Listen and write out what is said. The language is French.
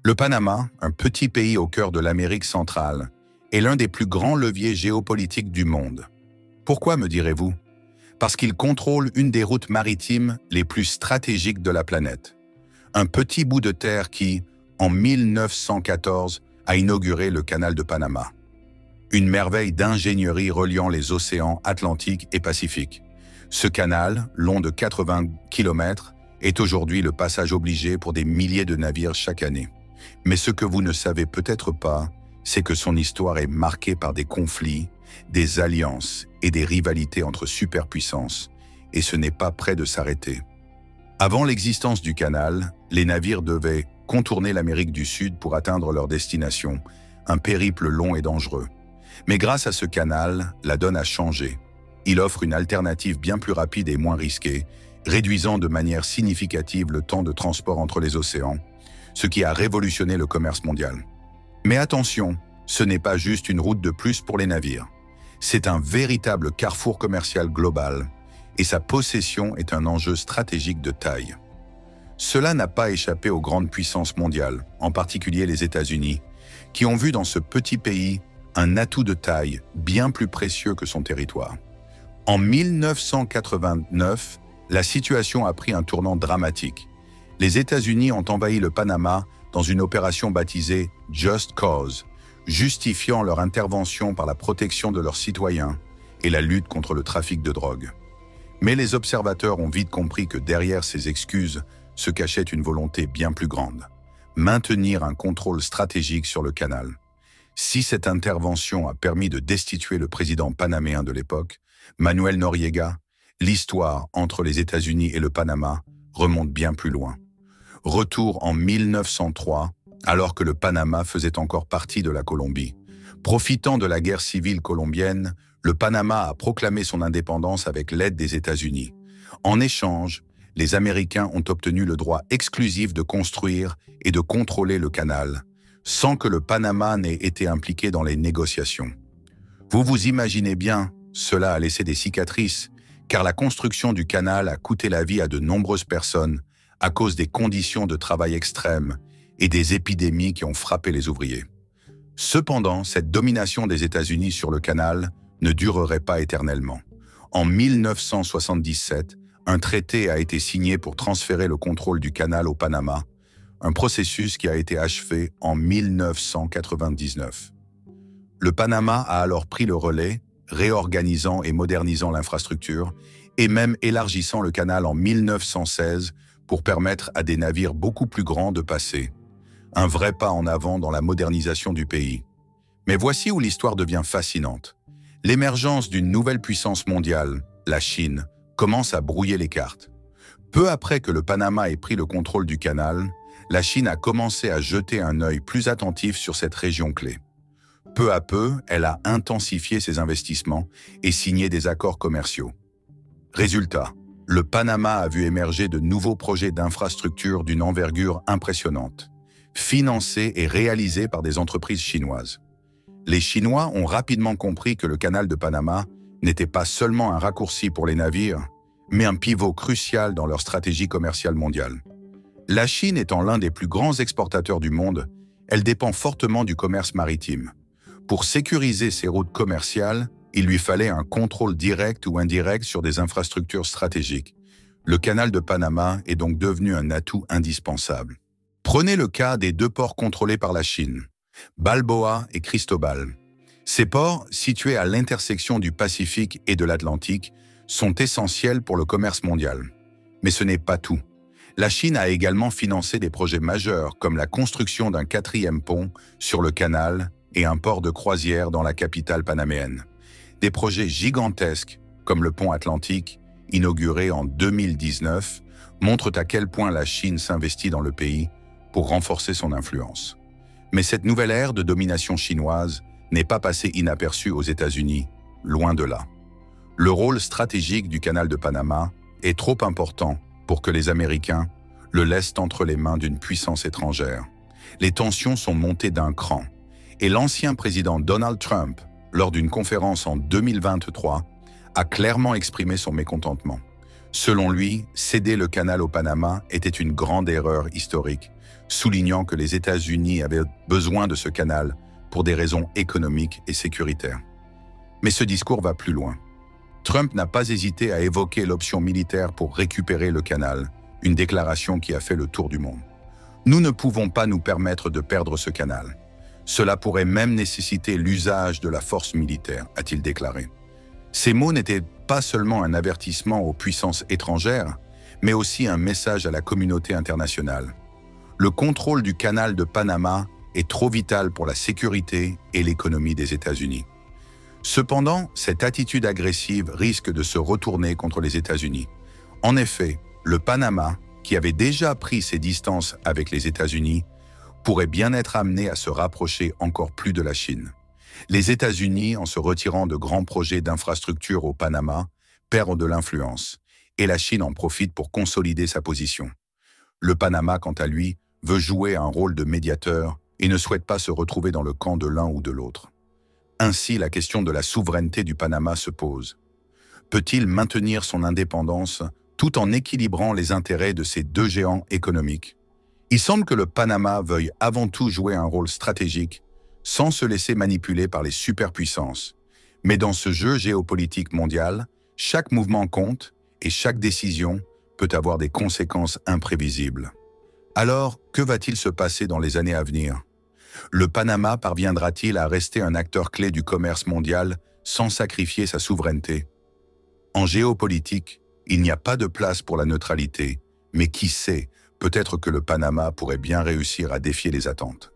Le Panama, un petit pays au cœur de l'Amérique centrale, est l'un des plus grands leviers géopolitiques du monde. Pourquoi, me direz-vous? Parce qu'il contrôle une des routes maritimes les plus stratégiques de la planète. Un petit bout de terre qui, en 1914, a inauguré le canal de Panama. Une merveille d'ingénierie reliant les océans Atlantique et Pacifique. Ce canal, long de 80 km, est aujourd'hui le passage obligé pour des milliers de navires chaque année. Mais ce que vous ne savez peut-être pas, c'est que son histoire est marquée par des conflits, des alliances et des rivalités entre superpuissances, et ce n'est pas près de s'arrêter. Avant l'existence du canal, les navires devaient contourner l'Amérique du Sud pour atteindre leur destination, un périple long et dangereux. Mais grâce à ce canal, la donne a changé. Il offre une alternative bien plus rapide et moins risquée, réduisant de manière significative le temps de transport entre les océans, ce qui a révolutionné le commerce mondial. Mais attention, ce n'est pas juste une route de plus pour les navires. C'est un véritable carrefour commercial global, et sa possession est un enjeu stratégique de taille. Cela n'a pas échappé aux grandes puissances mondiales, en particulier les États-Unis, qui ont vu dans ce petit pays un atout de taille bien plus précieux que son territoire. En 1989, la situation a pris un tournant dramatique. Les États-Unis ont envahi le Panama dans une opération baptisée Just Cause, justifiant leur intervention par la protection de leurs citoyens et la lutte contre le trafic de drogue. Mais les observateurs ont vite compris que derrière ces excuses se cachait une volonté bien plus grande: maintenir un contrôle stratégique sur le canal. Si cette intervention a permis de destituer le président panaméen de l'époque, Manuel Noriega, l'histoire entre les États-Unis et le Panama remonte bien plus loin. Retour en 1903, alors que le Panama faisait encore partie de la Colombie. Profitant de la guerre civile colombienne, le Panama a proclamé son indépendance avec l'aide des États-Unis. En échange, les Américains ont obtenu le droit exclusif de construire et de contrôler le canal, sans que le Panama n'ait été impliqué dans les négociations. Vous vous imaginez bien, cela a laissé des cicatrices, car la construction du canal a coûté la vie à de nombreuses personnes à cause des conditions de travail extrêmes et des épidémies qui ont frappé les ouvriers. Cependant, cette domination des États-Unis sur le canal ne durerait pas éternellement. En 1977, un traité a été signé pour transférer le contrôle du canal au Panama, un processus qui a été achevé en 1999. Le Panama a alors pris le relais, réorganisant et modernisant l'infrastructure, et même élargissant le canal en 1916 pour permettre à des navires beaucoup plus grands de passer. Un vrai pas en avant dans la modernisation du pays. Mais voici où l'histoire devient fascinante. L'émergence d'une nouvelle puissance mondiale, la Chine, commence à brouiller les cartes. Peu après que le Panama ait pris le contrôle du canal, la Chine a commencé à jeter un œil plus attentif sur cette région clé. Peu à peu, elle a intensifié ses investissements et signé des accords commerciaux. Résultat, le Panama a vu émerger de nouveaux projets d'infrastructures d'une envergure impressionnante, financés et réalisés par des entreprises chinoises. Les Chinois ont rapidement compris que le canal de Panama n'était pas seulement un raccourci pour les navires, mais un pivot crucial dans leur stratégie commerciale mondiale. La Chine étant l'un des plus grands exportateurs du monde, elle dépend fortement du commerce maritime. Pour sécuriser ses routes commerciales, il lui fallait un contrôle direct ou indirect sur des infrastructures stratégiques. Le canal de Panama est donc devenu un atout indispensable. Prenez le cas des deux ports contrôlés par la Chine, Balboa et Cristobal. Ces ports, situés à l'intersection du Pacifique et de l'Atlantique, sont essentiels pour le commerce mondial. Mais ce n'est pas tout. La Chine a également financé des projets majeurs comme la construction d'un 4e pont sur le canal et un port de croisière dans la capitale panaméenne. Des projets gigantesques, comme le pont Atlantique, inauguré en 2019, montrent à quel point la Chine s'investit dans le pays pour renforcer son influence. Mais cette nouvelle ère de domination chinoise n'est pas passée inaperçue aux États-Unis, loin de là. Le rôle stratégique du canal de Panama est trop important pour que les Américains le laissent entre les mains d'une puissance étrangère. Les tensions sont montées d'un cran, et l'ancien président Donald Trump, lors d'une conférence en 2023, a clairement exprimé son mécontentement. Selon lui, céder le canal au Panama était une grande erreur historique, soulignant que les États-Unis avaient besoin de ce canal pour des raisons économiques et sécuritaires. Mais ce discours va plus loin. Trump n'a pas hésité à évoquer l'option militaire pour récupérer le canal, une déclaration qui a fait le tour du monde. Nous ne pouvons pas nous permettre de perdre ce canal. Cela pourrait même nécessiter l'usage de la force militaire, a-t-il déclaré. Ces mots n'étaient pas seulement un avertissement aux puissances étrangères, mais aussi un message à la communauté internationale. Le contrôle du canal de Panama est trop vital pour la sécurité et l'économie des États-Unis. Cependant, cette attitude agressive risque de se retourner contre les États-Unis. En effet, le Panama, qui avait déjà pris ses distances avec les États-Unis, pourrait bien être amené à se rapprocher encore plus de la Chine. Les États-Unis, en se retirant de grands projets d'infrastructure au Panama, perdent de l'influence, et la Chine en profite pour consolider sa position. Le Panama, quant à lui, veut jouer un rôle de médiateur et ne souhaite pas se retrouver dans le camp de l'un ou de l'autre. Ainsi, la question de la souveraineté du Panama se pose. Peut-il maintenir son indépendance tout en équilibrant les intérêts de ces deux géants économiques? Il semble que le Panama veuille avant tout jouer un rôle stratégique sans se laisser manipuler par les superpuissances. Mais dans ce jeu géopolitique mondial, chaque mouvement compte et chaque décision peut avoir des conséquences imprévisibles. Alors, que va-t-il se passer dans les années à venir? Le Panama parviendra-t-il à rester un acteur clé du commerce mondial sans sacrifier sa souveraineté? En géopolitique, il n'y a pas de place pour la neutralité, mais qui sait, peut-être que le Panama pourrait bien réussir à défier les attentes.